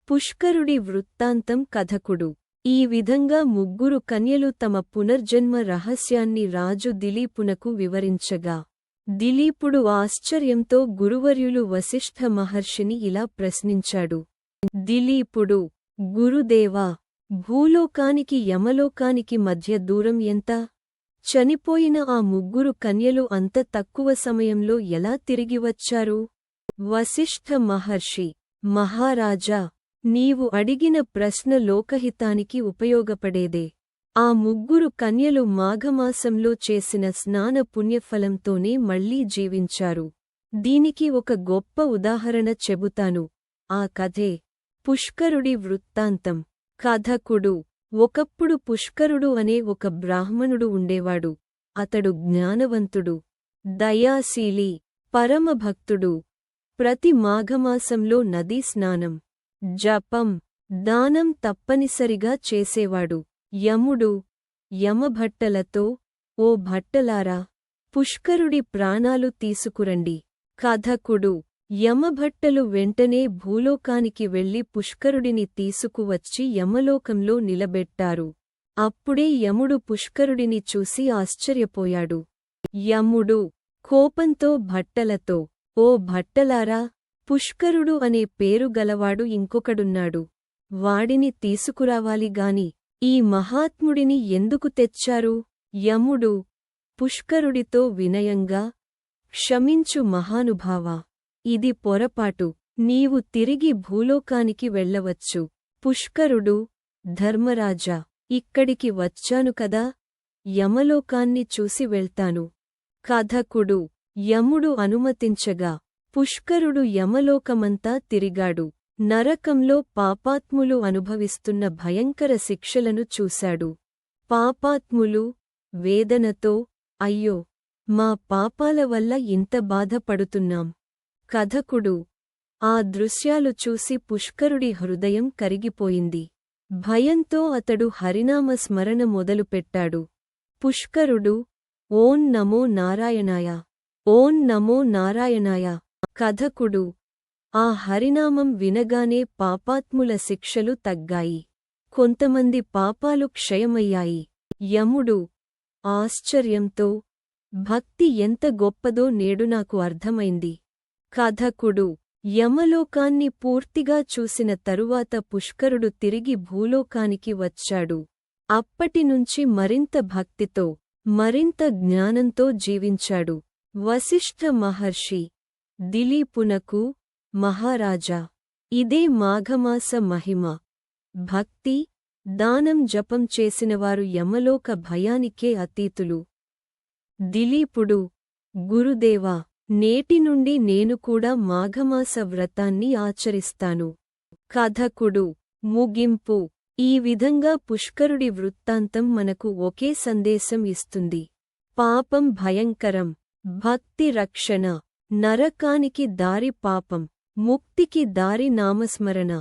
పుష్కరుడి వృత్తాంతం కథకుడు. ఈ విధంగా ముగ్గురు కన్యలు తమ పునర్జన్మ రహస్యాన్ని రాజు దిలీపునకు వివరించగా దిలీపుడు ఆశ్చర్యంతో గురువర్యులు వశిష్ఠ మహర్షిని ఇలా ప్రశ్నించాడు. దిలీపుడు: గురుదేవా, భూలోకానికి యమలోకానికి మధ్య దూరం ఎంత? చనిపోయిన ఆ ముగ్గురు కన్యలు అంత తక్కువ సమయంలో ఎలా తిరిగి వచ్చారు? వశిష్ఠ మహర్షి: మహారాజా, నీవు అడిగిన ప్రశ్న లోకహితానికి ఉపయోగపడేదే. ఆ ముగ్గురు కన్యలు మాఘమాసంలో చేసిన స్నాన పుణ్యఫలంతోనే మళ్లీ జీవించారు. దీనికి ఒక గొప్ప ఉదాహరణ చెబుతాను. ఆ కథే పుష్కరుడి వృత్తాంతం. కథకుడు: ఒకప్పుడు పుష్కరుడు అనే ఒక బ్రాహ్మణుడు ఉండేవాడు. అతడు జ్ఞానవంతుడు, దయాశీలి, పరమభక్తుడు. ప్రతి మాఘమాసంలో నదీ స్నానం, జపం, దానం తప్పనిసరిగా చేసేవాడు. యముడు యమభట్టలతో: ఓ భట్టలారా, పుష్కరుడి ప్రాణాలు తీసుకురండి. కథకుడు: యమభట్టలు వెంటనే భూలోకానికి వెళ్లి పుష్కరుడిని తీసుకువచ్చి యమలోకంలో నిలబెట్టారు. అప్పుడే యముడు పుష్కరుడిని చూసి ఆశ్చర్యపోయాడు. యముడు కోపంతో భట్టలతో: ఓ భట్టలారా, పుష్కరుడు అనే పేరు గలవాడు ఇంకొకడున్నాడు. వాడిని తీసుకురావాలి గాని ఈ మహాత్ముడిని ఎందుకు తెచ్చారు? యముడు పుష్కరుడితో వినయంగా: క్షమించు మహానుభావా, ఇది పొరపాటు. నీవు తిరిగి భూలోకానికి వెళ్ళవచ్చు. పుష్కరుడు: ధర్మరాజా, ఇక్కడికి వచ్చాను కదా, యమలోకాన్ని చూసి వెళ్తాను. కథకుడు: యముడు అనుమతించగా పుష్కరుడు యమలోకమంతా తిరిగాడు. నరకంలో పాపాత్ములు అనుభవిస్తున్న భయంకర శిక్షలను చూశాడు. పాపాత్ములు వేదనతో: అయ్యో, మా పాపాల వల్ల ఇంత బాధపడుతున్నాం. కథకుడు: ఆ దృశ్యాలు చూసి పుష్కరుడి హృదయం కరిగిపోయింది. భయంతో అతడు హరినామ స్మరణ మొదలుపెట్టాడు. పుష్కరుడు: ఓం నమో నారాయణాయ, ఓం నమో నారాయణాయ. కథకుడు: ఆ హరినామం వినగానే పాపాత్ముల శిక్షలు తగ్గాయి. కొంతమంది పాపాలు క్షయమయ్యాయి. యముడు ఆశ్చర్యంతో: భక్తి ఎంత గొప్పదో నేడు నాకు అర్థమైంది. కథకుడు: యమలోకాన్ని పూర్తిగా చూసిన తరువాత పుష్కరుడు తిరిగి భూలోకానికి వచ్చాడు. అప్పటినుంచి మరింత భక్తితో, మరింత జ్ఞానంతో జీవించాడు. వశిష్ఠ మహర్షి దిలీపునకు: మహారాజా, ఇదే మాఘమాస మహిమ. భక్తి, దానం, జపం చేసినవారు యమలోక భయానికే అతీతులు. దిలీపుడు: గురుదేవా, నేటి నుండి నేను కూడా మాఘమాస వ్రతాన్ని ఆచరిస్తాను. కథకుడు ముగింపు: ఈ విధంగా పుష్కరుడి వృత్తాంతం మనకు ఒకే సందేశం ఇస్తుంది. పాపం భయంకరం, భక్తి రక్షణ. నరకానికి దారి పాపం, ముక్తికి దారి నామస్మరణ.